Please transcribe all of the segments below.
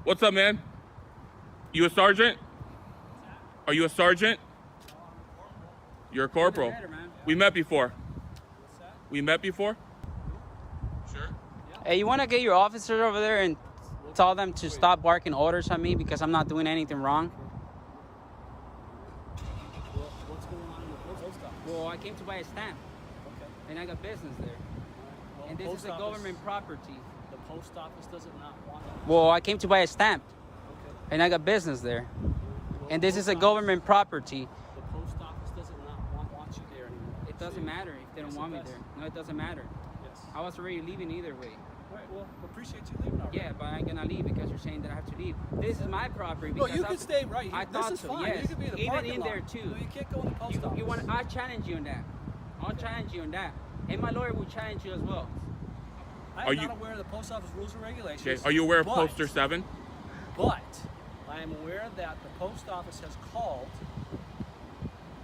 What's up, man? You a sergeant? Are you a sergeant? You're a corporal. We met before. We met before? Sure. Hey, you want to get your officers over there and tell them to stop barking orders at me because I'm not doing anything wrong? What's going on in the post office? Well, I came to buy a stamp, and I got business there. Well, And this is a government property. The post office doesn't not want it. Well, I came to buy a stamp, Okay. and I got business there. Well, And this the is a post government property. The post office doesn't not want you there anymore. It doesn't matter if they don't Yes, it want me does. there. No, it doesn't matter. Yes. I was already leaving either way. All right. Well, appreciate you leaving already. Yeah, but I ain't gonna leave because you're saying that I have to leave. This is my property. No, Because you can stay right here. I thought this is so. fine. Yes. You can be in the Even parking in lot. there too. No, you can't go in the post office. You want? I challenge you on that. I'll challenge you on that. And my lawyer will challenge you as well. I am not aware of the post office rules and regulations. Okay. Are you aware of but- Poster 7? But I am aware that the post office has called,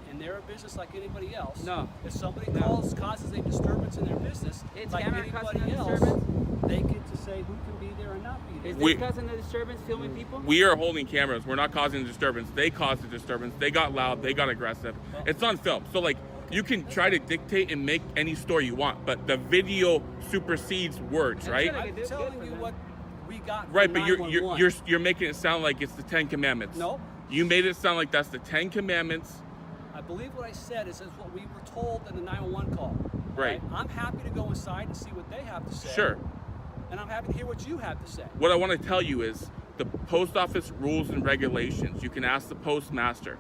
and they're a business like anybody else. No. If somebody No. causes a disturbance in their business, It's like camera causing anybody a else, disturbance? they get to say who can be there and not be there. Is We- this causing a disturbance, filming people? We are holding cameras. We're not causing a disturbance. They caused a disturbance. They got loud. They got aggressive. It's on film. So, like, you can try to dictate and make any story you want, but the video supersedes words, right? Like, I'm it's good telling for you them. what we got. Right, from but you're 911. you're making it sound like it's the 10 Commandments. No. You made it sound like that's the 10 Commandments. I believe what I said is what we were told in the 911 call. Right. I'm happy to go inside and see what they have to say. Sure. And I'm happy to hear what you have to say. What I want to tell you is the post office rules and regulations. You can ask the postmaster.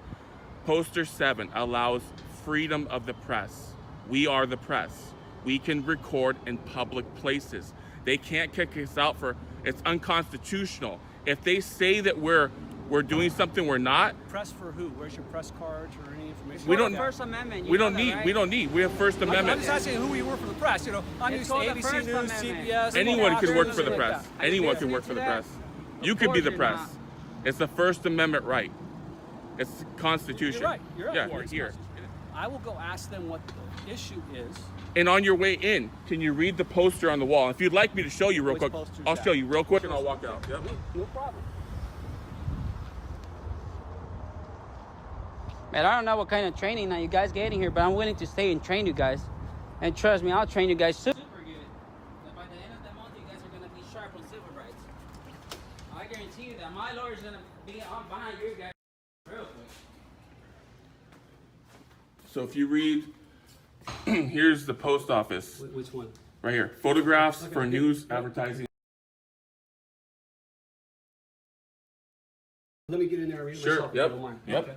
Poster 7 allows freedom of the press. We are the press. We can record in public places. They can't kick us out for it's unconstitutional. If they say that we're doing something we're not, Press for who? Where's your press cards or any information? We It's don't- called the First Amendment. You we know don't that, need right? we have First I'm Amendment. just asking who you were for the press. You know, I'm It's used to called the ABC First News, Amendment. CBS. Anyone Fox, can work things for the like press. that. Are you Anyone can listening work for to the that? press. You Of could be course the you're press. not. It's the First Amendment right. It's the Constitution. You're right. You're right. Yeah, You're right here. I will go ask them what the issue is. And on your way in, can you read the poster on the wall? If you'd like me to show you real Which quick, poster's I'll that? show you real quick and I'll walk out. Yep. No problem. Man, I don't know what kind of training that you guys getting here, but I'm willing to stay and train you guys. And trust me, I'll train you guys super good. By the end of the month, you guys are gonna be sharp on civil rights. I guarantee you that my lawyer's gonna be on behind you guys real quick. So if you read, here's the post office Which one? right here. Photographs Okay, for okay. news, advertising. Let me get in there and read it Sure, myself. if yep, you don't mind. yep. Okay.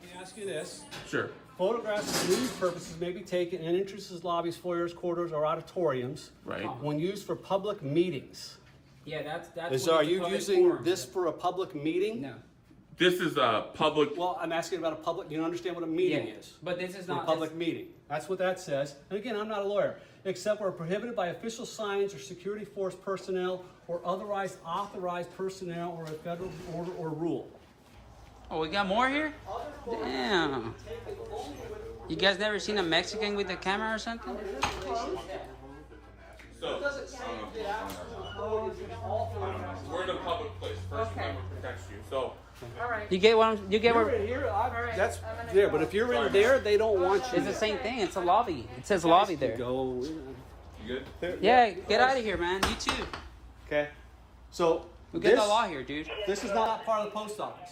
Let me ask you this. Sure. Photographs for news purposes may be taken in entrances, lobbies, foyers, corridors, or auditoriums Right. when used for public meetings. Yeah, that's. Are what it's a you public using forum. this for a public meeting? No. This is a public. Well, I'm asking about a public. You don't understand what a meeting Yeah, is? but this is For a not public meeting. That's what that says. And again, I'm not a lawyer. Except where prohibited by official signs or security force personnel or otherwise authorized personnel or a federal order or rule. Oh, we got more here? Damn. You guys never seen a Mexican with a camera or something? So, we're in a public place. First Amendment protects you. So, You get what you get You're what? in here, that's there. But if you're in there, they don't want you. It's the same thing. It's a lobby. It says lobby there. Go. you good? Yeah, get out of here, man. You too. Okay. So We get the law here, dude. This is not part of the post office.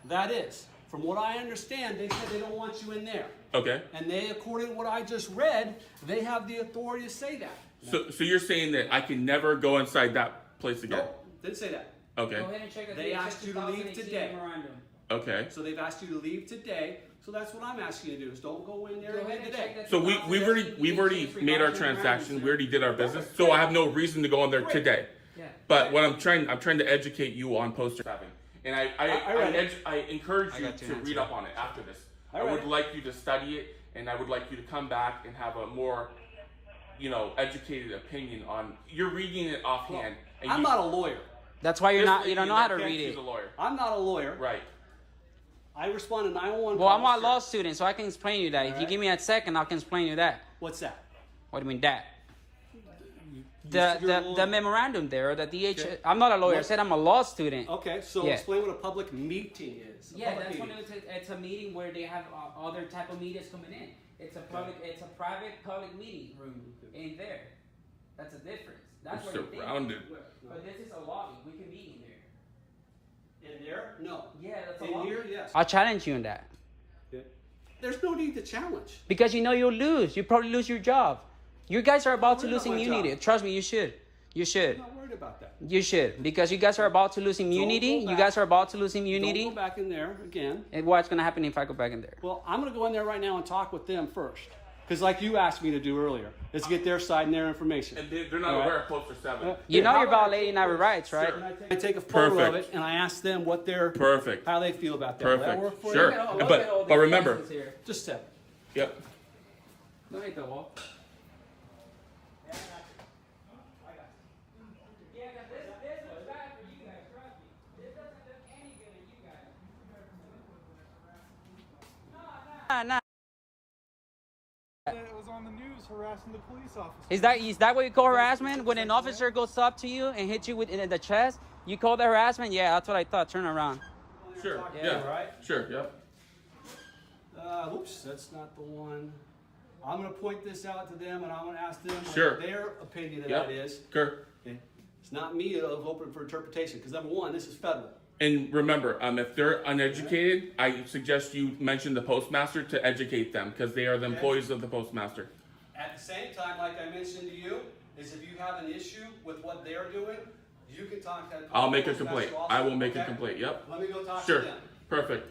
That is. From what I understand, they said they don't want you in there. Okay. And they, according to what I just read, they have the authority to say that. So you're saying that I can never go inside that place again? Nope, didn't say that. Okay. Go ahead and check the They asked you to leave 2018 today. memorandum. Okay. So they've asked you to leave today. So that's what I'm asking you to do is don't go in there Go again ahead and check today. that So we've already made our transaction. We already did our business. So I have no reason to go in there today. Yeah. But what I'm trying to educate you on poster tapping, and I encourage I you got two to hands read here. up on it after this. I I read would it. like you to study it, and I would like you to come back and have a more, educated opinion on. You're reading it offhand. And I'm not a lawyer. That's why you don't know how to can't read choose it. a lawyer. I'm not a lawyer. Right. I respond to 911 Well, I'm calls. a law student, so I can explain you that. If you give me a second, I can explain you that. What's that? What do you mean that? The memorandum there, or the DH. Okay. I'm not a lawyer. I What? said I'm a law student. Okay, so Yeah. explain what a public meeting is. A Yeah, public that's meeting. when it's a meeting where they have other type of medias coming in. It's a private public meeting room in there. That's a difference. That's We're where you think. surrounded. But this is a lobby. We can meet in there. In there? No. Yeah, that's a In lobby. here, yes. I'll challenge you on that. There's no need to challenge. Because you know you'll lose. You probably lose your job. You guys are about to worried lose about my immunity. job. Trust me, you should. You should. I'm not worried about that. You should. Because you guys are about to lose immunity. back. You guys are about to lose Don't immunity. go back in there again. And what's going to happen if I go back in there? Well, I'm going to go in there right now and talk with them first. Because like you asked me to do earlier, let's get their side and their information. And they're not All right. aware of poster 7. You know How you're about violating our rights, right? Sure. I take a photo of Perfect. it and I ask them what their Perfect. how they feel about that. Will that work Perfect. for Sure. you? But remember. Just a second. Yep. Don't hit the wall. Nah. It was on the news harassing the police officer. Is that what you call harassment? When an officer goes up to you and hits you in the chest, you call that harassment? Yeah, that's what I thought. Turn around. Sure. Yeah, Yeah. right? Sure. Yep. Oops, that's not the one. I'm going to point this out to them and I'm going to ask them Sure. what their opinion of Yep. that is. Sure. Okay. It's not me of open for interpretation because number one, this is federal. And remember, if they're uneducated, I suggest you mention the postmaster to educate them because they are the employees of the postmaster. At the same time, like I mentioned to you, is if you have an issue with what they're doing, you can talk to that. I'll make a postmaster complaint. also, I will make a okay? complaint. Yep. Let me go talk Sure. to them. Perfect.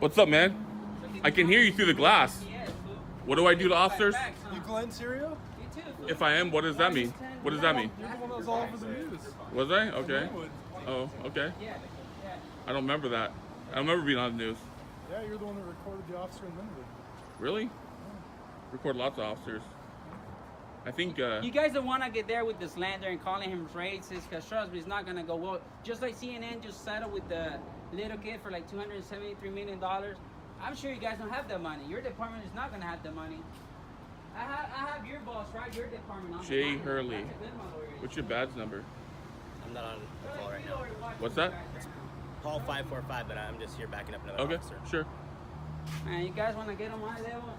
What's up, man? I can hear you through the glass. What do I do to officers? You Glenn Serio? If I am, what does that mean? What does that mean? You're the one that was all over the news. Was I? Okay. Glenwood. Oh, okay. I don't remember that. I don't remember being on the news. Yeah, you're the one that recorded the officer in Linwood. Really? Record lots of officers. I think, You guys don't want to get there with the slander and calling him racist, because trust me, it's not going to go well. Just like CNN just settled with the little kid for like $273 million. I'm sure you guys don't have that money. Your department is not going to have the money. I have your boss, right? Your department. On Jay the Hurley. That's a good one, lawyer. What's your badge number? I'm not on the call right now. What's that? Call 545, but I'm just here backing up another Okay, officer. sure. Man, you guys want to get on my level?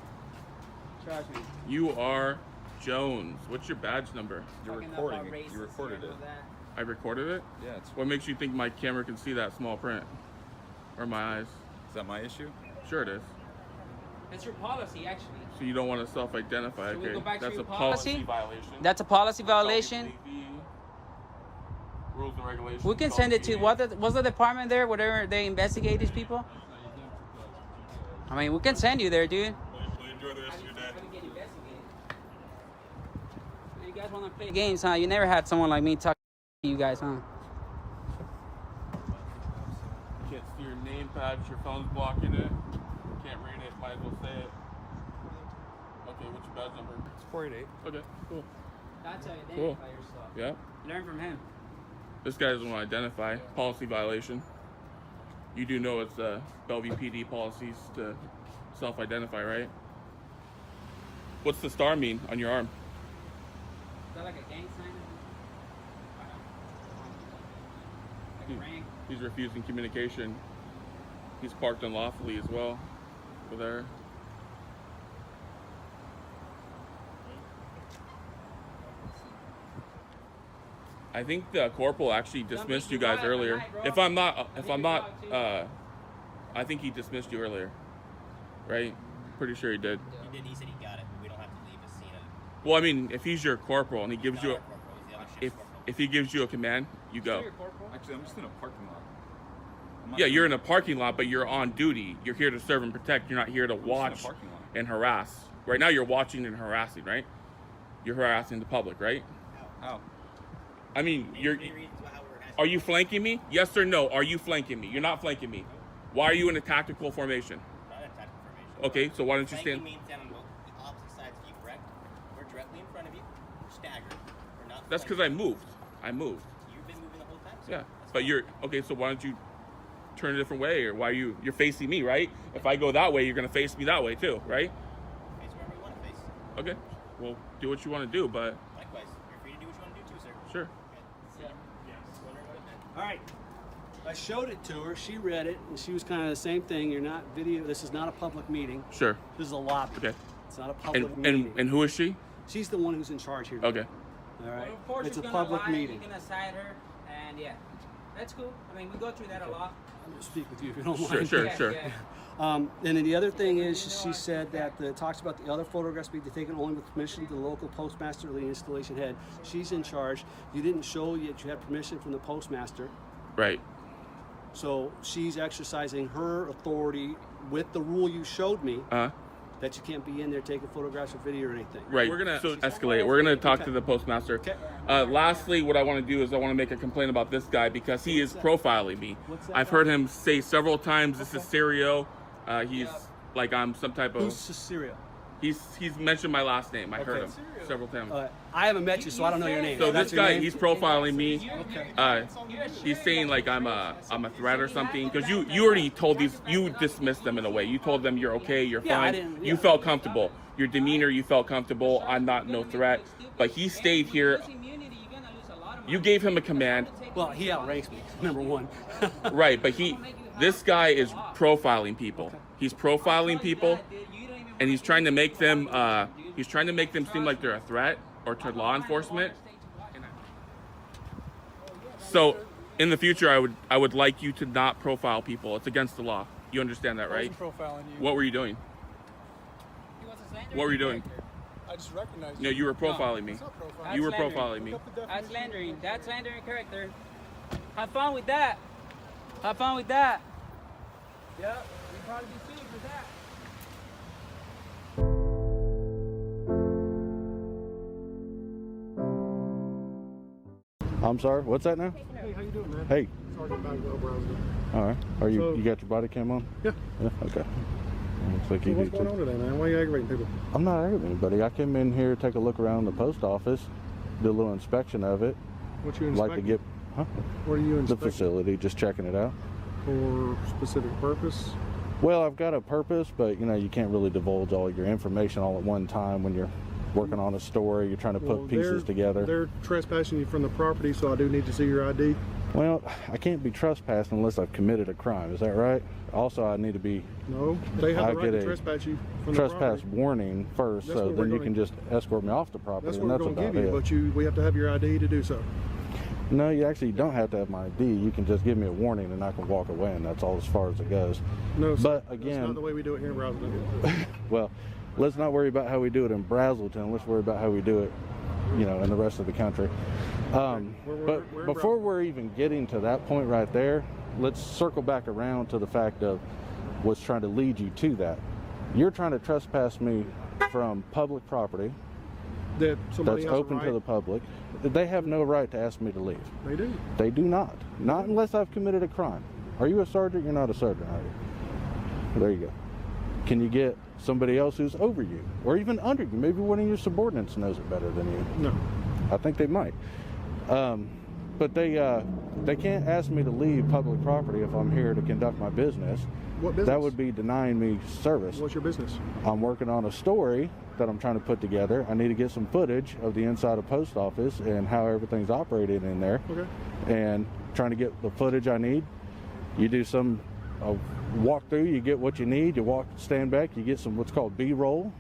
Trust me. You are Jones. What's your badge number? You're Talking recording about it. You racism recorded and it. all that. I recorded it? Yeah, it's, What makes you think my camera can see that small print? Or my eyes? is that my issue? Sure it is. That's your policy, actually. So you don't want to self-identify, Should we okay? go back to That's your a policy policy? violation. That's a policy violation. Rules and regulations. We can send it to what's the department there? Whatever they investigate these people. I mean, we can send you there, dude. Enjoy the rest of your day. You guys want to play games, huh? You never had someone like me talk to you guys, huh? You can't see your name patch, your phone's blocking it. Can't read it, might as well say it. Okay, what's your badge number? It's 488. Okay, cool. That's how you Cool. identify yourself. Yeah. Learn from him. This guy doesn't want to identify. Policy violation. You do know it's Bellevue PD policies to self-identify, right? What's the star mean on your arm? Is that like a gang sign? Like Hmm. a rank? He's refusing communication. He's parked unlawfully as well. Over there. I think the corporal actually dismissed you guys earlier. If I'm not, I think he dismissed you earlier, right? Pretty sure he did. He did. He said he got it, but we don't have to leave the scene. Well, I mean, if he's your corporal and he gives Not you, our corporal, he's the other shift's corporal. if he gives you a command, you go. Actually, I'm just in a parking lot. I'm not Yeah, you're in in a parking lot, but you're on duty. You're here to serve and protect. You're not here to a watch parking lot. and harass. Right now, you're watching and harassing, right? You're harassing the public, right? How? I mean, you're. Any reasons how we're asking- Are you flanking me? Yes or no? Are you flanking me? You're not flanking me. Why are you in a tactical formation? Not in tactical formation. Okay, so why don't you Flanking stand? means stand on both the opposite sides of you, correct? We're directly in front of you. We're staggered. We're not. That's because I moved. I moved. You've been moving the whole time. So Yeah. That's But you're okay. So why don't you turn a different way, or why you're facing me, right? If I go that way, you're gonna face me that way too, right? Face wherever you want to face. Okay. Well, do what you want to do, but Likewise, you're free to do what you want to do too, sir. sure. Okay. Wondering what it meant. All right. I showed it to her. She read it, and she was kind of the same thing. You're not video. This is not a public meeting. Sure. This is a lobby. Okay. It's not a public And meeting. and who is she? She's the one who's in charge here. Okay. All right. Well, of course, It's a you're gonna public lie, meeting. You're gonna side her, and yeah, that's cool. I mean, we go through that a lot. I'm going to speak with you if you don't Sure, mind. sure, Yeah, sure. yeah. And then the other thing is, she said that it talks about the other photographs be taken only with permission to the local postmaster or the installation head. She's in charge. You didn't show yet you had permission from the postmaster. Right. So she's exercising her authority with the rule you showed me that you can't be in there taking photographs or video or anything. Right. We're gonna escalate. We're gonna talk Okay. to the postmaster. Okay. Lastly, what I want to do is I want to make a complaint about this guy because he is profiling me. What's that I've heard him say several times, "This is Serio." He's like I'm some type of. Who's Cecilia? He's mentioned my last name. I heard Okay. him several times. I haven't met you, so I don't know your name. So That's this your guy, name? he's profiling me. Okay. He's saying like I'm a threat or something because you already told you dismissed them in a way. You told them you're okay, you're Yeah, I fine. didn't- You yeah. felt comfortable. Your demeanor, you felt comfortable. I'm not no threat. But he stayed here. You gave him a command, Well, he outranks me, number one. right? But this guy is profiling people. He's profiling people, and he's trying to make them seem like they're a threat or to law enforcement. So, in the future, I would like you to not profile people. It's against the law. You understand that, I right? wasn't profiling you. What were you doing? What were you doing? I just recognized No, you were profiling me. It's not profiling. You were That's profiling me. Look up the That's definition. slandering. That's slandering character. Have fun with that. Have fun with that. Yep. You'll probably be sued for that. I'm sorry, what's that now? Hey, how you doing, man? Hey, Sergeant Bagwell Brownsville. all right. Are you So- you got your body cam on? Yeah. Yeah, okay. Looks like So you what's do going too. on today, man? Why are you aggravating people? I'm not aggravating anybody. I came in here, take a look around the post office, do a little inspection of it. What you Like to inspecting? get What are you the inspecting? facility, just checking it out. For specific purpose? Well, I've got a purpose, but you can't really divulge all your information all at one time when you're working on a story. You're trying to put Well, pieces together. They're trespassing you from the property, so I do need to see your ID. Well, I can't be trespassing unless I've committed a crime. Is that right? Also, I need to be No, they have I the right get to a trespass you from the trespass property. warning first, That's so what we're then you gonna- can just escort me off the property, That's and what that's we're going to about give you, it. but we have to have your ID to do so. No, you actually don't have to have my ID. You can just give me a warning, and I can walk away, and that's all as far as it goes. No, sir. But That's again, not the way we do it here in Brownsville. well, let's not worry about how we do it in Brazelton. Let's worry about how we do it, in the rest of the country. We're But in before Brazelton. we're even getting to that point right there, let's circle back around to the fact of what's trying to lead you to that. You're trying to trespass me from public property That somebody that's has open a right. to the public. They have no right to ask me to leave. They do. They do not. Not unless I've committed a crime. Are you a sergeant? You're not a sergeant, are you? There you go. Can you get somebody else who's over you or even under you? Maybe one of your subordinates knows it better than you. No. I think they might. But they can't ask me to leave public property if I'm here to conduct my business. What business? That would be denying me service. What's your business? I'm working on a story that I'm trying to put together. I need to get some footage of the inside of post office and how everything's operated in there. Okay. And trying to get the footage I need. You do some walk through, you get what you need, stand back, you get some what's called B-roll.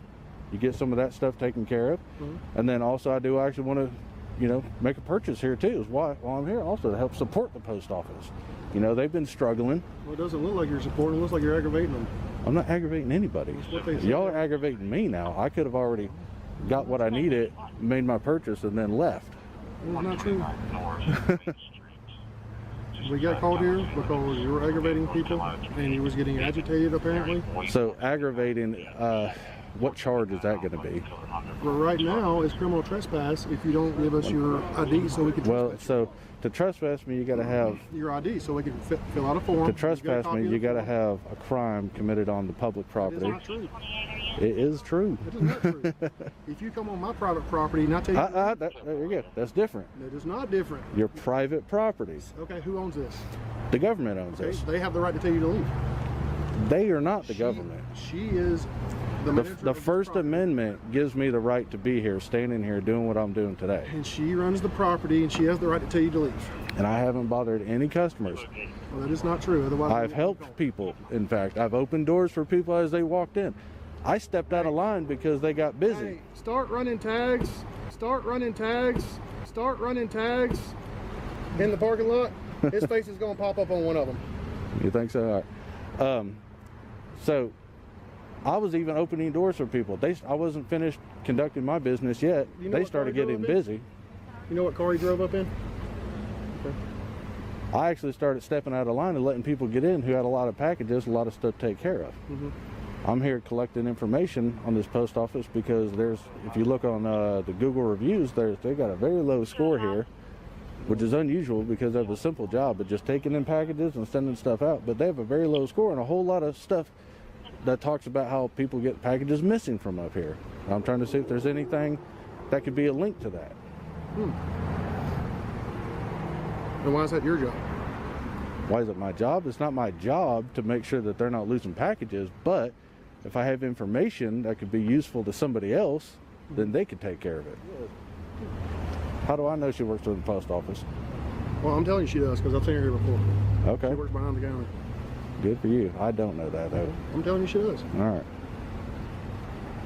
You get some of that stuff taken care of. Mm-hmm. And then also I do actually want to, make a purchase here too. Is why I'm here also to help support the post office. They've been struggling. Well, it doesn't look like you're supporting. It looks like you're aggravating them. I'm not aggravating anybody. what they say. Y'all are aggravating me now. I could have already got what I needed, made my purchase, and then left. Well, not true. We got called here because you were aggravating people and you was getting agitated apparently. So aggravating, what charge is that going to be? Well, right now, it's criminal trespass if you don't give us your ID so we can Well, trespass so to trespass me, you got to have, your ID so we can fill out a form. to You've got a trespass copy me, of you the got to form. have a crime committed on the public That is property. not true. It is true. That is not true. If you come on my private property and I tell you, There you go. That's different. that is not different. Your private property. Okay, who owns this? The government owns Okay, this. they have the right to tell you to leave. They are not the government. She is the manager of The this First property. Amendment gives me the right to be here, standing here, doing what I'm doing today. And she runs the property and she has the right to tell you to leave. And I haven't bothered any customers. Well, that is not true. Otherwise, I've helped people. In fact, I've opened doors for people as they walked in. I stepped out of line because they got busy. Hey, start running tags. Start running tags. Start running tags in the parking lot. His face is going to pop up on one of them. You think so? All right. So I was even opening doors for people. I wasn't finished conducting my business yet. You know They what started car he getting drove in? busy. You know what car he drove up in? I actually started stepping out of line and letting people get in who had a lot of packages, a lot of stuff to take care of. Mhm. I'm here collecting information on this post office because if you look on the Google reviews, they got a very low score here, which is unusual because they have a simple job of just taking in packages and sending stuff out. But they have a very low score and a whole lot of stuff that talks about how people get packages missing from up here. I'm trying to see if there's anything that could be a link to that. And why is that your job? Why is it my job? It's not my job to make sure that they're not losing packages, but if I have information that could be useful to somebody else, then they could take care of it. How do I know she works for the post office? Well, I'm telling you she does because I've seen her here before. Okay, She works behind the counter. good for you. I don't know that though. I'm telling you she does. All right.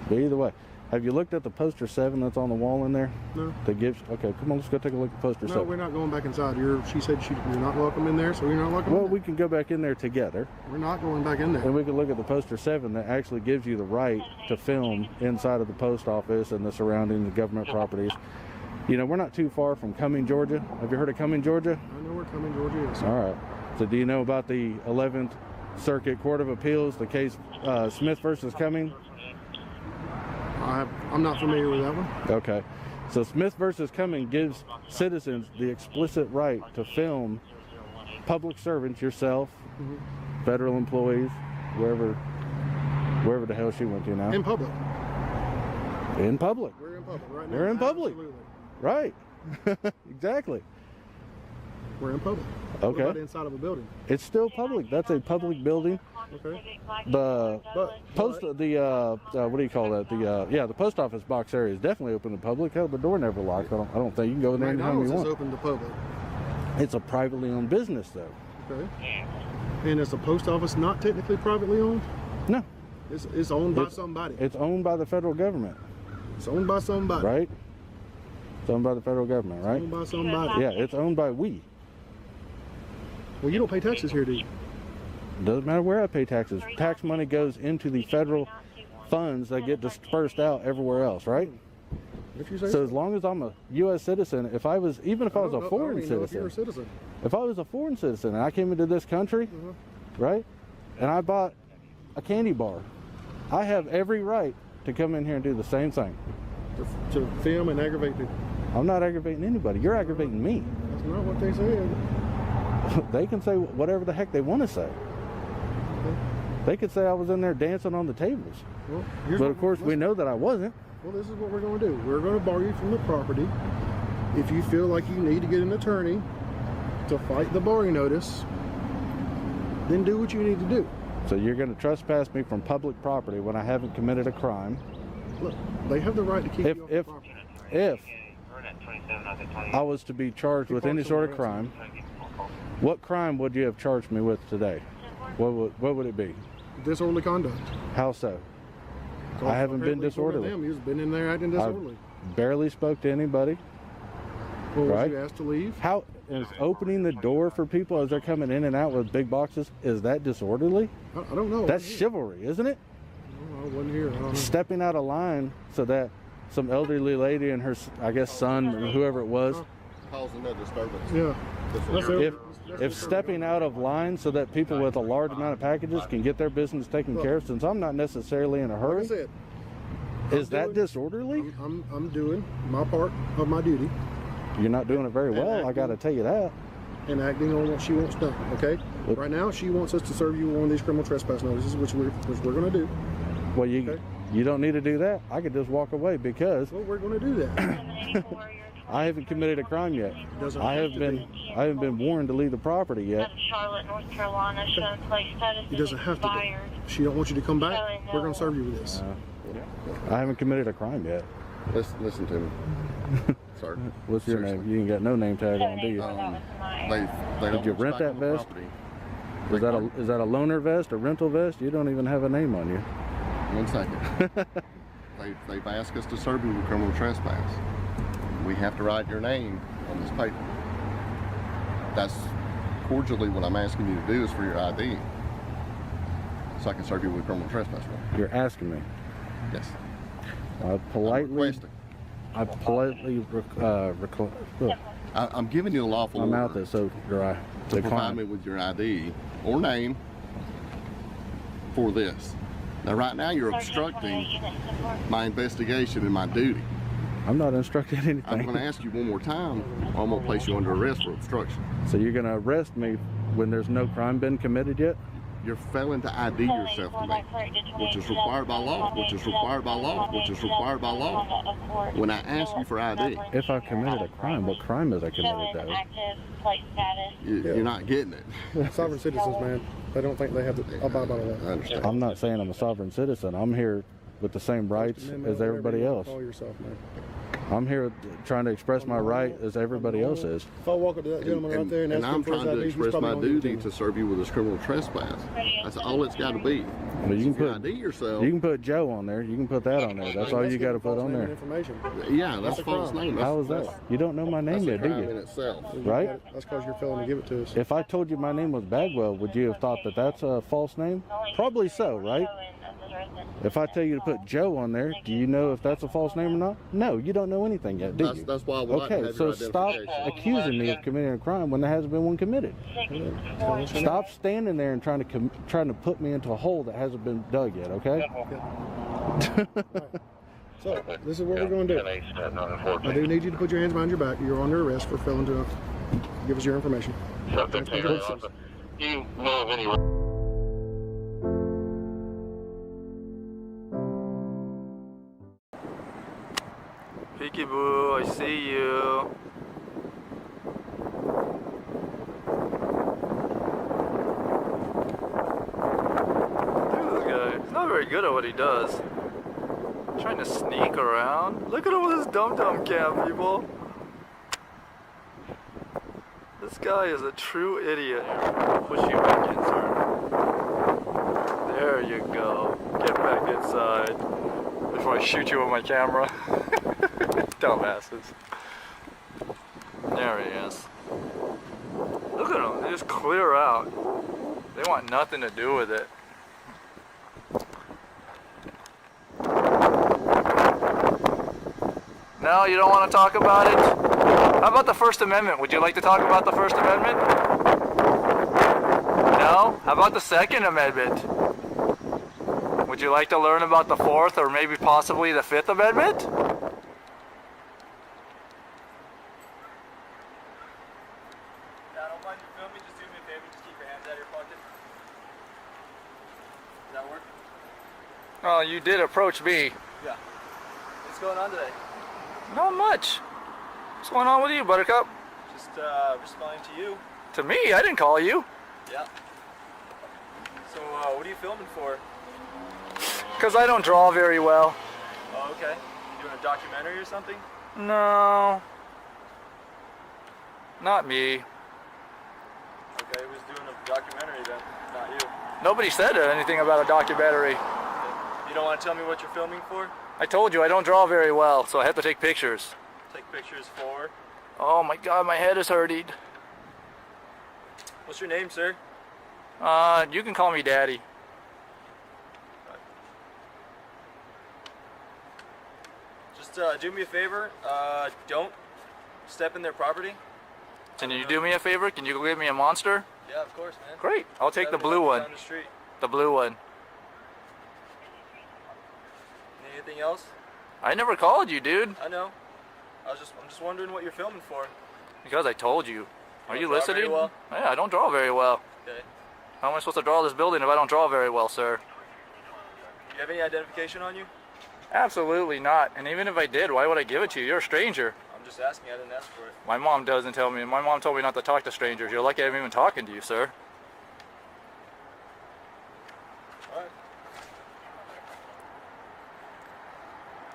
But either way, have you looked at the poster 7 that's on the wall in there? No. That gives. Okay, come on, let's go take a look at poster No, 7. we're not going back inside. She said you're not welcome in there, so you're not welcome Well, in we there. can go back in there together, We're not going back in there. and we can look at the poster 7 that actually gives you the right to film inside of the post office and the surrounding the government properties. You know, we're not too far from Cumming, Georgia. Have you heard of Cumming, Georgia? I know where Cumming, Georgia is. All right. So do you know about the 11th Circuit Court of Appeals, the case Smith versus Cumming? I'm not familiar with that one. Okay. So Smith versus Cumming gives citizens the explicit right to film public servants, yourself, federal employees, wherever the hell she went to now. In public. In public. We're in public right now. They're in public. Absolutely. Right. Exactly. We're in public. Okay. What about inside of a building? It's still public. That's a public building. Okay. The But post, what do you call that? The post office box area is definitely open to public. Hell, the door never locked. I don't think you can go in there anytime McDonald's you is want. open to public. It's a privately owned business, though. Okay. And is the post office not technically privately owned? No, It's owned by somebody. it's owned by the federal government, It's owned by somebody. right? It's owned by the federal government, right? Owned by somebody. Yeah, it's owned by we. Well, you don't pay taxes here, do you? Doesn't matter where I pay taxes. Tax money goes into the federal funds that get dispersed out everywhere else, right? If you say So as long as I'm a U.S. citizen, even if I was a foreign If you're a citizen, citizen. if I was a foreign citizen and I came into this country, right, and I bought a candy bar, I have every right to come in here and do the same thing. To film and aggravate people. I'm not aggravating anybody. You're aggravating me. That's not what they said. They can say whatever the heck they want to say. They could say I was in there dancing on the tables. Well, But of course, we know that I wasn't. Well, this is what we're going to do. We're going to bar you from the property. If you feel like you need to get an attorney to fight the barring notice, then do what you need to do. So you're going to trespass me from public property when I haven't committed a crime. Look, they have the right to keep you off the property. If I was to be charged with any sort of crime, what crime would you have charged me with today? What would it be? Disorderly conduct. How so? I haven't been Apparently, according to disorderly. them, you've been in there acting disorderly. Barely spoke to anybody. Well, was right. you asked to leave? How is opening the door for people as they're coming in and out with big boxes? Is that disorderly? I don't know. That's I wasn't chivalry, isn't it? here. I wasn't here. I don't know. Stepping out of line so that some elderly lady and her, I guess, son or whoever it was, Causing a disturbance. Yeah. if stepping out of line so that people with a large amount of packages can get their business taken care of, since I'm not necessarily in a Like I hurry. said, Is that disorderly? I'm doing my part of my duty You're not doing it very well, I gotta tell you that. and acting on what she wants done, okay? Right now, she wants us to serve you one of these criminal trespass notices, which we're going to do. Well, you Okay. you don't need to do that. I could just walk away because Well, we're going to do that. I haven't committed a crime yet. Doesn't I have haven't been warned to leave the property yet. Charlotte, North Carolina, showing place status It doesn't have to be. She don't want you to come back. We're going to serve you with this. I haven't committed a crime yet. Listen to me, sir. What's your Seriously. name? You ain't got no name tag on, do you? They Did you rent that vest? Is that a loaner vest, a rental vest? You don't even have a name on you. 1 second. They've asked us to serve you with criminal trespass. We have to write your name on this paper. That's cordially what I'm asking you to do is for your ID, so I can serve you with criminal trespass. You're asking me. Yes. I I'm politely, requesting. I'm giving you a lawful my order mouth is so dry. to provide me with your ID or name for this. Now, right now, you're obstructing my investigation and my duty. I'm not instructing anything. I'm going to ask you one more time, or I'm going to place you under arrest for obstruction. So you're going to arrest me when there's no crime been committed yet? You're failing to ID yourself to me, which is required by law, which is required by law, which is required by law. When I ask you for ID, If I committed a crime, what crime has I committed though? you're not getting it. Sovereign citizens, man. They don't think they have to abide by the law. I understand. I'm not saying I'm a sovereign citizen. I'm here with the same rights as everybody else. Call yourself, man. I'm here trying to express my right as everybody else is. If I walk up to that gentleman right there and ask I'm him for his trying to ID, he's express probably my gonna give it duty me. to serve you with this criminal trespass. That's all it's got to be. Well, you If can you put ID yourself, you can put Joe on there. You can put that on there. That's all you got to put on there. Information. yeah, that's a false crime. name. How is that? You don't know my name That's a yet, do crime in you? itself. Right? That's because you're failing to give it to us. If I told you my name was Bagwell, would you have thought that that's a false name? Probably so, right? If I tell you to put Joe on there, do you know if that's a false name or not? No, you don't know anything yet, do you? That's why I would like to Okay, have so your stop identification. accusing me of committing a crime when there hasn't been one committed. Stop standing there and trying to put me into a hole that hasn't been dug yet, okay? So, this is what we're going to do. I do need you to put your hands behind your back. You're under arrest for failing to give us your information. You know of any Peekaboo, I see you. Look at this guy. He's not very good at what he does. Trying to sneak around. Look at him with his dum-dum cam, people. This guy is a true idiot. Push you back in, sir. There you go. Get back inside before I shoot you with my camera. Dumbasses. There he is. Look at them. They just clear out. They want nothing to do with it. No, you don't want to talk about it? How about the First Amendment? Would you like to talk about the First Amendment? No? How about the Second Amendment? Would you like to learn about the Fourth or maybe possibly the Fifth Amendment? I don't mind you filming. Just do me a favor. Just keep your hands out of your pocket. Does that work? Oh, you did approach me. Yeah. What's going on today? Not much. What's going on with you, Buttercup? Just responding to you. To me? I didn't call you. Yeah. So, what are you filming for? Because I don't draw very well. Oh, okay. You doing a documentary or something? No. Not me. Okay, who's doing a documentary then? Not you. Nobody said anything about a documentary. You don't want to tell me what you're filming for? I told you I don't draw very well, so I have to take pictures. Take pictures for? Oh my god, my head is hurting. What's your name, sir? You can call me Daddy. Just do me a favor. Don't step in their property. Can you do me a favor? Can you go get me a monster? Yeah, of course, man. Great. I'll take the blue one. Down the street. The blue one. Anything else? I never called you, dude. I know. I'm just wondering what you're filming for. Because I told you. Are you don't draw very listening? well? Yeah, I don't draw very well. Okay. How am I supposed to draw this building if I don't draw very well, sir? Do you have any identification on you? Absolutely not. And even if I did, why would I give it to you? You're a stranger. I'm just asking. I didn't ask for it. My mom doesn't tell me. My mom told me not to talk to strangers. You're lucky I'm even talking to you, sir. All right.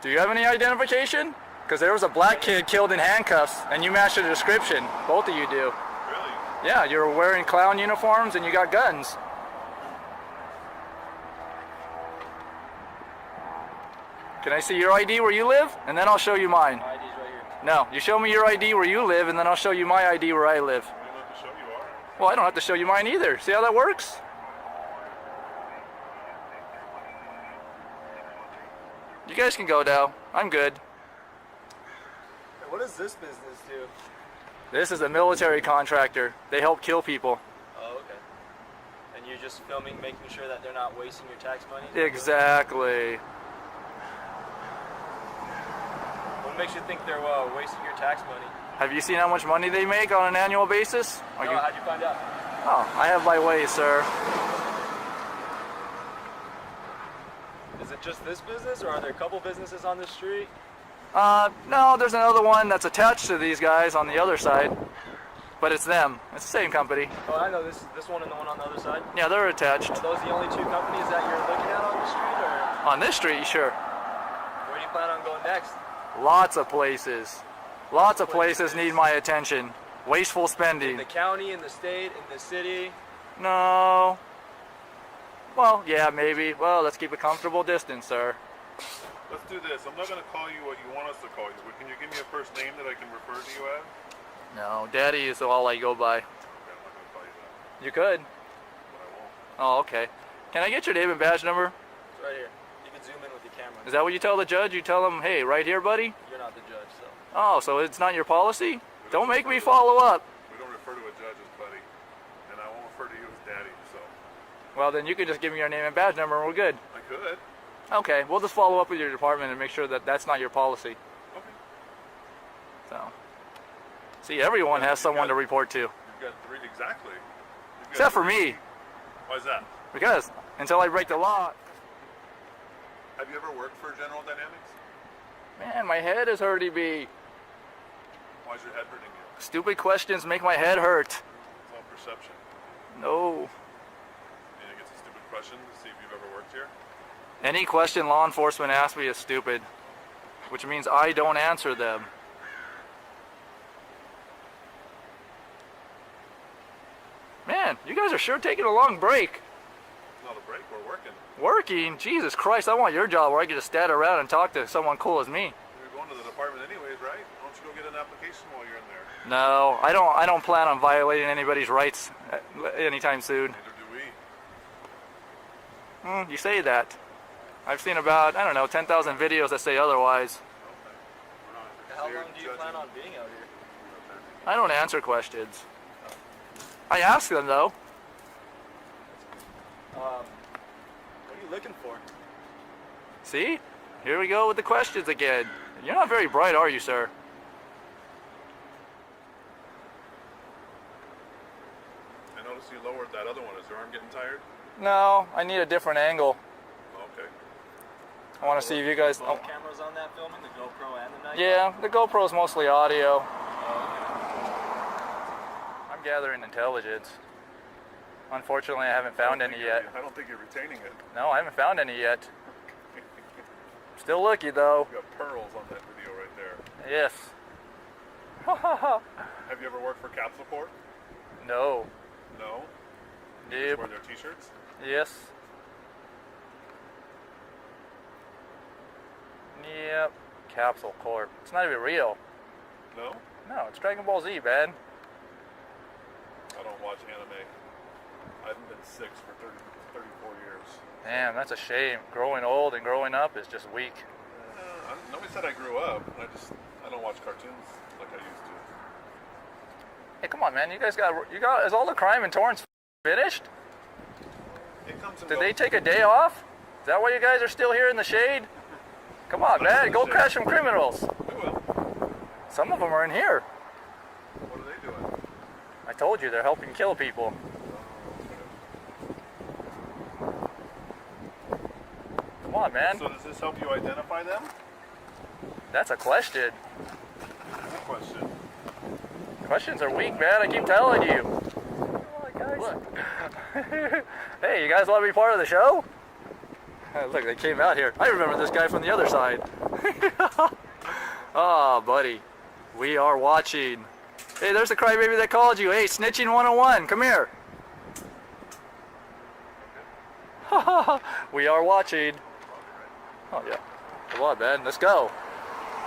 Do you have any identification? Because there was a black kid killed in handcuffs, and you matched the description. Both of you do. Really? Yeah, you're wearing clown uniforms and you got guns. Can I see your ID where you live? And then I'll show you mine. My ID's right here. No, you show me your ID where you live, and then I'll show you my ID where I live. I don't have to show you are. Well, I don't have to show you mine either. See how that works? You guys can go now. I'm good. Hey, what does this business do? This is a military contractor. They help kill people. Oh, okay. And you're just filming, making sure that they're not wasting your tax money? Exactly. What makes you think they're wasting your tax money? Have you seen how much money they make on an annual basis? No, how'd you find out? Oh, I have my ways, sir. Is it just this business, or are there a couple businesses on this street? No, there's another one that's attached to these guys on the other side. But it's them. It's the same company. Oh, I know this one and the one on the other side. Yeah, they're attached. Are those the only two companies that you're looking at on the street, or On this street, sure. where do you plan on going next? Lots of places. Lots of places need my attention. Wasteful In spending. the county, in the state, in the city? No. Well, yeah, maybe. Well, let's keep a comfortable distance, sir. Let's do this. I'm not going to call you what you want us to call you, but can you give me a first name that I can refer to you as? No, Daddy is all I go by. Okay, I'm not going to call you that, You could. but I won't. Oh, okay. Can I get your name and badge number? It's right here. You can zoom in with your camera. Is that what you tell the judge? You tell him, hey, right here, buddy? You're not the judge, so. Oh, so it's not your policy? Don't make me follow up. We don't refer to a judge as buddy, and I won't refer to you as daddy, so. Well, then you can just give me your name and badge number and we're good. I could. Okay, we'll just follow up with your department and make sure that that's not your policy. Okay. So, see, everyone has someone to report to. You've got three, exactly. You've got Except for three. me, Why is that? because until I break the law, Have you ever worked for General Dynamics? man, my head is hurting me. Why is your head hurting you? Stupid questions make my head hurt. It's all perception. No. You think it's a stupid question to see if you've ever worked here? Any question law enforcement asks me is stupid, which means I don't answer them. Man, you guys are sure taking a long break. It's not a break, we're working. Working? Jesus Christ, I want your job where I can just stand around and talk to someone cool as me. You're going to the department anyways, right? Why don't you go get an application while you're in there? No, I don't plan on violating anybody's rights anytime soon. Neither do we. You say that. I've seen about, I don't know, 10,000 videos that say otherwise. Okay. How long do you plan on being out here? I don't answer questions. I ask them though. What are you looking for? See? Here we go with the questions again. You're not very bright, are you, sir? I noticed you lowered that other one. Is your arm getting tired? No, I need a different angle. Okay. I want to see if you guys... Both cameras on that filming, the GoPro and the Night? Yeah, the GoPro is mostly audio. I'm gathering intelligence. Unfortunately, I haven't found any yet. I don't think you're retaining it. No, I haven't found any yet. Still lucky though. You got pearls on that video right there. Yes. Have you ever worked for Capsule Corp? No. No? You just Nope. wear their t-shirts? Yes. Yep. Capsule Corp. It's not even real. No? No, it's Dragon Ball Z, man. I don't watch anime. I haven't been 6 for 34 years. Damn, that's a shame. Growing old and growing up is just weak. Nobody said I grew up. I don't watch cartoons like I used to. Hey, come on, man. You guys got, is all the crime in Torrance finished? It comes and Did goes. they take a day off? Is that why you guys are still here in the shade? Come on, man. Go catch some criminals. We will. Some of them are in here. What are they doing? I told you, they're helping kill people. Come on, man. So does this help you identify them? That's a question. That's a question. Questions are weak, man. I keep telling you. Come on, guys. Look. Hey, you guys want to be part of the show? Look, they came out here. I remember this guy from the other side. Oh, buddy. We are watching. Hey, there's the crybaby that called you. Hey, snitching 101. Come here. We are watching. Oh, yeah. Come on, man. Let's go.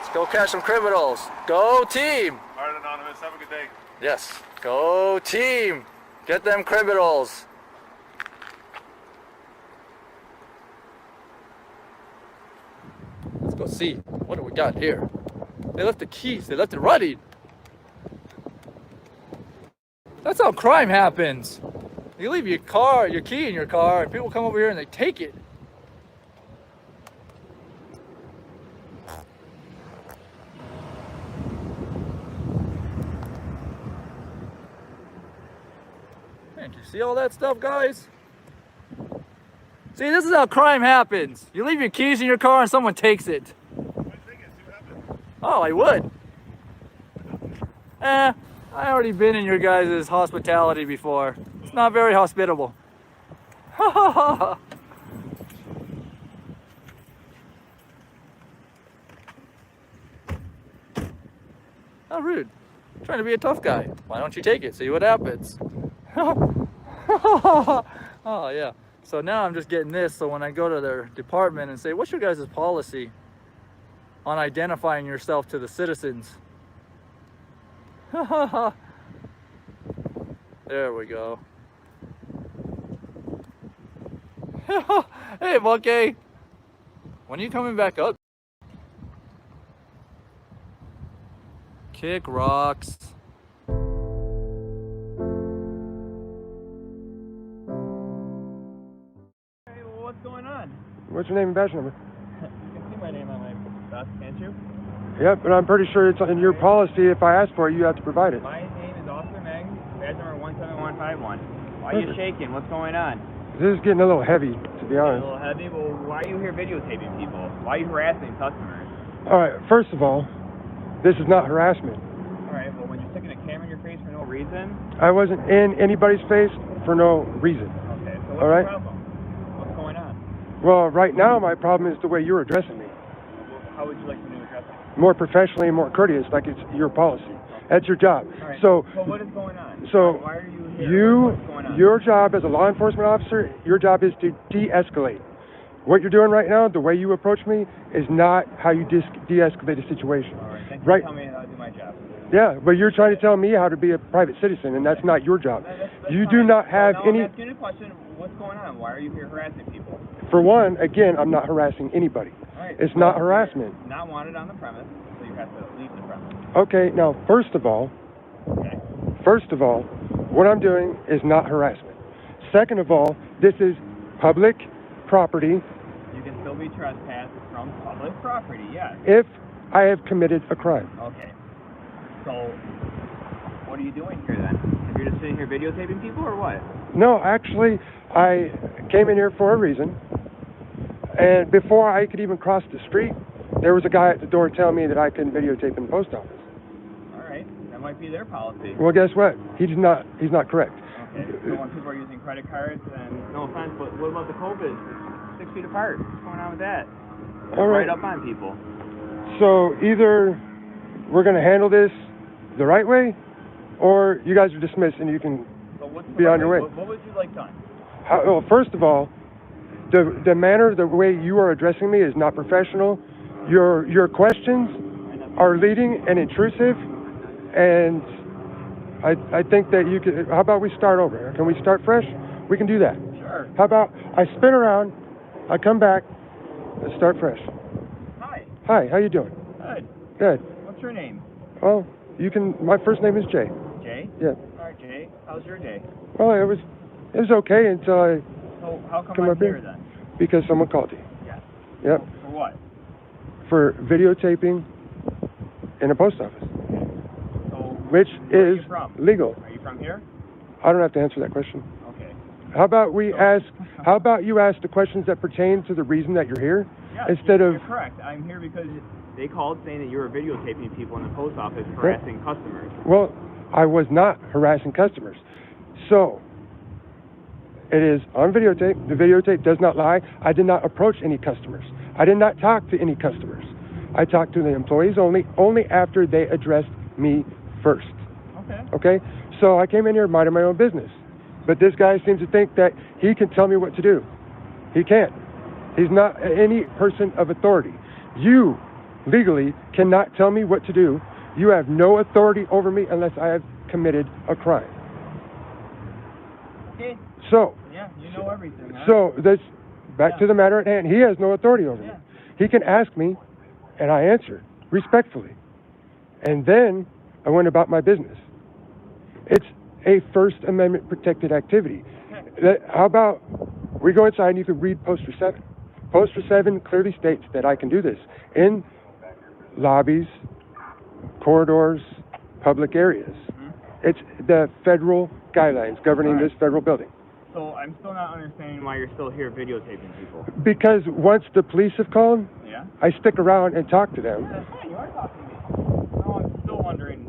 Let's go catch some criminals. Go team. All right, Anonymous. Have a good day. Yes. Go team. Get them criminals. Let's go see. What do we got here? They left the keys. They left it running. That's how crime happens. You leave your car, your key in your car, and people come over here and they take it. Man, do you see all that stuff, guys? See, this is how crime happens. You leave your keys in your car and someone takes it. Oh, I would. I already been in your guys' hospitality before. It's not very hospitable. How rude. I'm trying to be a tough guy. Why don't you take it? See what happens. Oh, yeah. So now I'm just getting this, so when I go to their department and say, what's your guys' policy on identifying yourself to the citizens? There we go. Hey, Monkey. When are you coming back up? Kick rocks. What's going on? What's your name and badge number? You can see my name on my vest, can't you? Yep, but I'm pretty sure it's in your policy. If I ask for it, you have to provide it. My name is Officer Meg, badge number 17151. Why are you shaking? What's going on? This is getting a little heavy, to be honest. A little heavy? Well, why are you here videotaping people? Why are you harassing customers? All right, first of all, this is not harassment. All right, well, when you're sticking a camera in your face for no reason. I wasn't in anybody's face for no reason. Okay, so what's all right? the problem? What's going on? Well, right now my problem is the way you're addressing me. How would you like me to address it? More professionally and more courteous, like it's your policy. That's your job. All right, So what is going on? So why are you here? What's going on? your job as a law enforcement officer, your job is to de-escalate. What you're doing right now, the way you approach me, is not how you de-escalate a situation. All right, thank you right? for telling me how to do my job. Yeah, but you're trying to tell me how to be a private citizen, and that's not your job. You do not have any... I'm asking you a question. What's going on? Why are you here harassing people? For one, again, I'm not harassing anybody. All right, it's not harassment. Not wanted on the premise, so you have to leave the premise. Okay, now, first of all, what I'm doing is not harassment. Second of all, this is public property. You can still be trespassed from public property, yes. If I have committed a crime. Okay. So, what are you doing here then? If you're just sitting here videotaping people or what? No, actually, I came in here for a reason. And before I could even cross the street, there was a guy at the door telling me that I couldn't videotape in the post office. All right, that might be their policy. Well, guess what? He's not correct. Okay, so when people are using credit cards, and no offense, but what about the COVID? 6 feet apart. What's going on with that? All right. Right up on people. So either we're going to handle this the right way, or you guys are dismissed and you can be on your way. What would you like done? Well, first of all, the manner, the way you are addressing me is not professional. Your questions are leading and intrusive, and I think that you could. How about we start over? Can we start fresh? We can do that. Sure. How about I spin around, I come back, let's start fresh. Hi. Hi, how you doing? Good. Good. What's your name? Well, you can. My first name is Jay. Jay? Yeah. All right, Jay. How's your day? Well, it was okay until I So how come come I'm up here here then? because someone called you. Yes. Yep. For what? for videotaping in a post office, which Where are is you from? legal. Are you from here? I don't have to answer that question. Okay. How about how about you ask the questions that pertain to the reason that you're here, Yeah, instead you're of... correct. I'm here because they called saying that you were videotaping people in the post office, harassing customers. Well, I was not harassing customers. So, it is on videotape. The videotape does not lie. I did not approach any customers. I did not talk to any customers. I talked to the employees only after they addressed me first. Okay. Okay? So I came in here minding my own business. But this guy seems to think that he can tell me what to do. He can't. He's not any person of authority. You, legally, cannot tell me what to do. You have no authority over me unless I have committed a crime. Okay. So... Yeah, you know everything, huh? So, back to the matter at hand. He has no authority over me. He can ask me, and I answer respectfully. And then I went about my business. It's a First Amendment protected activity. How about we go inside and you can read Poster 7. Poster 7 clearly states that I can do this in lobbies, corridors, public areas. It's the federal guidelines governing this federal building. So I'm still not understanding why you're still here videotaping people. Because once the police have called, Yeah? I stick around and talk to them. That's fine, you are talking to me. No, I'm still wondering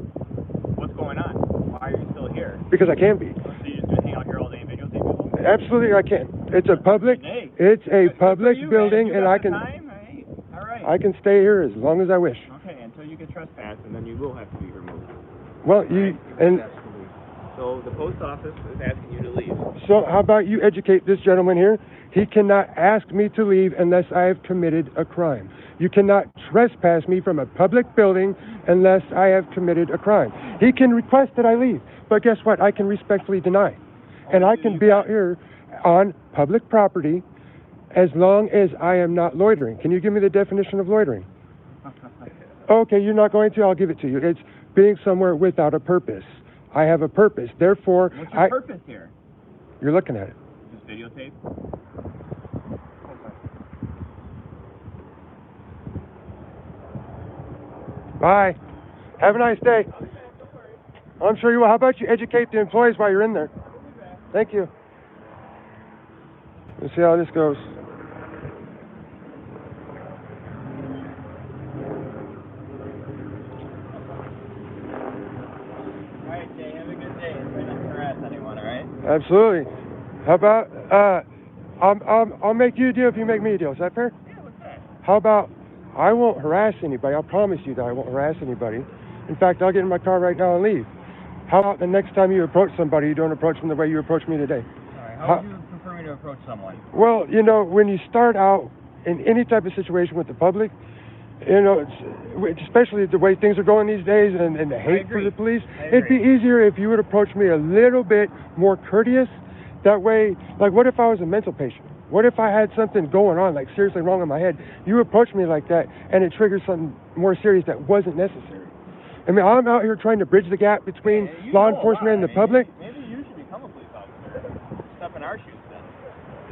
what's going on. Why are you still here? Because I can be. So you just gonna hang out here all day and videotape people? Absolutely, I can. It's a public building, and I can. All right. I can stay here as long as I wish. Okay, until you get trespassed, and then you will have to be removed. Well, and So the post office is asking you to leave. so how about you educate this gentleman here? He cannot ask me to leave unless I have committed a crime. You cannot trespass me from a public building unless I have committed a crime. He can request that I leave, but guess what? I can respectfully deny. And I can be out here on public property as long as I am not loitering. Can you give me the definition of loitering? Okay, you're not going to? I'll give it to you. It's being somewhere without a purpose. I have a purpose. Therefore, What's your purpose here? You're looking at it. Just videotape? Bye. Have a nice day. I'm sure you will. How about you educate the employees while you're in there? Thank you. Let's see how this goes. All right, Jay, have a good day. Try not to harass anyone, all right? Absolutely. How about I'll make you a deal if you make me a deal. Is that fair? Yeah, what's that? How about I won't harass anybody. I'll promise you that I won't harass anybody. In fact, I'll get in my car right now and leave. How about the next time you approach somebody, you don't approach them the way you approached me today? All right, how would you prefer me to approach someone? Well, you know, when you start out in any type of situation with the public, you know, especially the way things are going these days and the hate for the police, it'd be easier if you would approach me a little bit more courteous. That way, like, what if I was a mental patient? What if I had something going on, like seriously wrong in my head? You approach me like that, and it triggers something more serious that wasn't necessary. I mean, I'm out here trying to bridge the gap between law enforcement and the public. Maybe you should become a police officer. Step in our shoes then.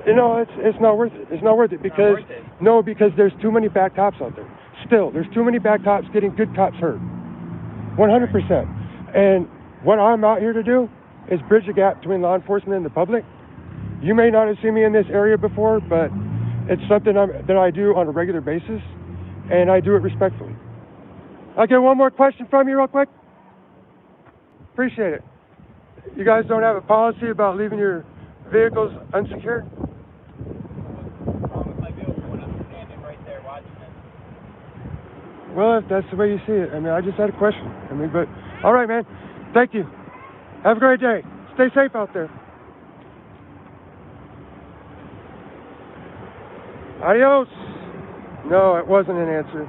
You know, it's not worth it. It's not worth it because because there's too many bad cops out there. Still, there's too many bad cops getting good cops hurt. 100%. And what I'm out here to do is bridge the gap between law enforcement and the public. You may not have seen me in this area before, but it's something that I do on a regular basis, and I do it respectfully. I'll get one more question from you real quick. Appreciate it. You guys don't have a policy about leaving your vehicles unsecured? Well, if that's the way you see it. I mean, I just had a question. I mean, but all right, man. Thank you. Have a great day. Stay safe out there. Adios. No, it wasn't an answer.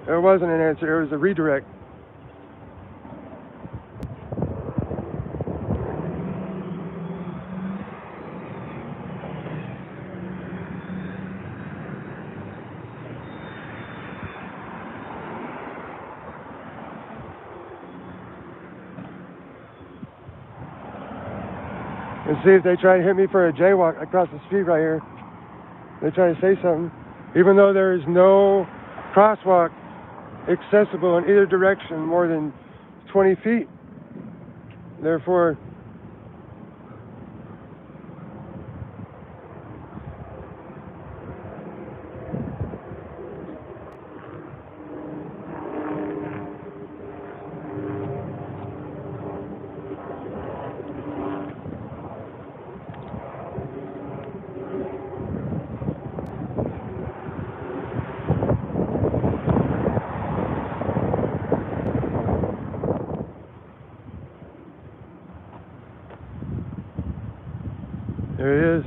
It wasn't an answer. It was a redirect. And see if they try to hit me for a jaywalk across the street right here. They try to say something, even though there is no crosswalk accessible in either direction more than 20 feet. Therefore, there he is.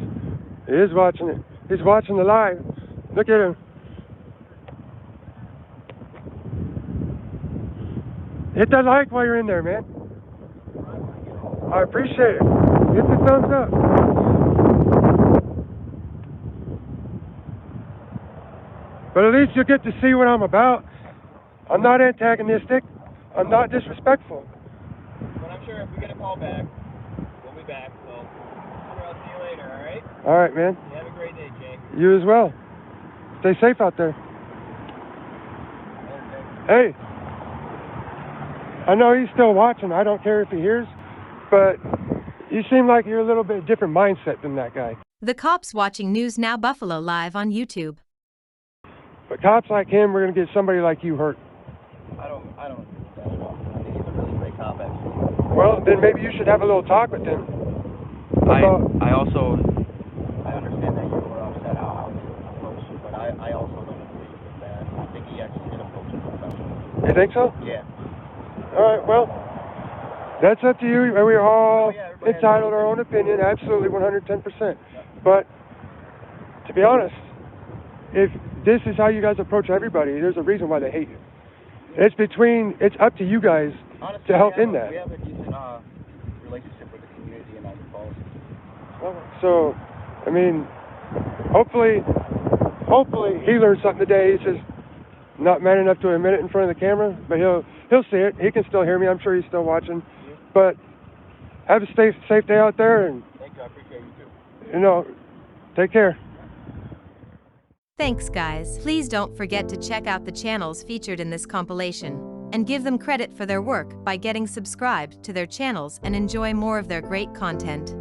He is watching it. He's watching the live. Look at him. Hit that like while you're in there, man. I appreciate it. Hit the thumbs up. But at least you'll get to see what I'm about. I'm not antagonistic. I'm not disrespectful. But I'm sure if we get a call back, we'll be back. So I'll see you later, all right? All right, man. You have a great day, Jake. You as well. Stay safe out there. Hey, I know he's still watching. I don't care if he hears, but you seem like you're a little bit different mindset than that guy. The cops watching News Now Buffalo live on YouTube. But cops like him, we're going to get somebody like you hurt. I don't agree with that at all. I think he's a really great cop, actually. Well, then maybe you should have a little talk with him. I understand that you were upset how he approached you, but I also don't agree with that. I think he actually did approach you professionally. You think so? Yeah. All right, well, that's up to you. We're all entitled to our own opinion, absolutely 110%. But to be honest, if this is how you guys approach everybody, there's a reason why they hate you. It's up to you guys Honestly, to help in that. We have a decent relationship with the community and our policy. So, I mean, hopefully he learned something today. He's just not man enough to admit it in front of the camera, but he'll see it. He can still hear me. I'm sure he's still watching. But have a safe day out there, and Thank you. I appreciate you too. you know, take care. Thanks, guys. Please don't forget to check out the channels featured in this compilation, and give them credit for their work by getting subscribed to their channels and enjoy more of their great content.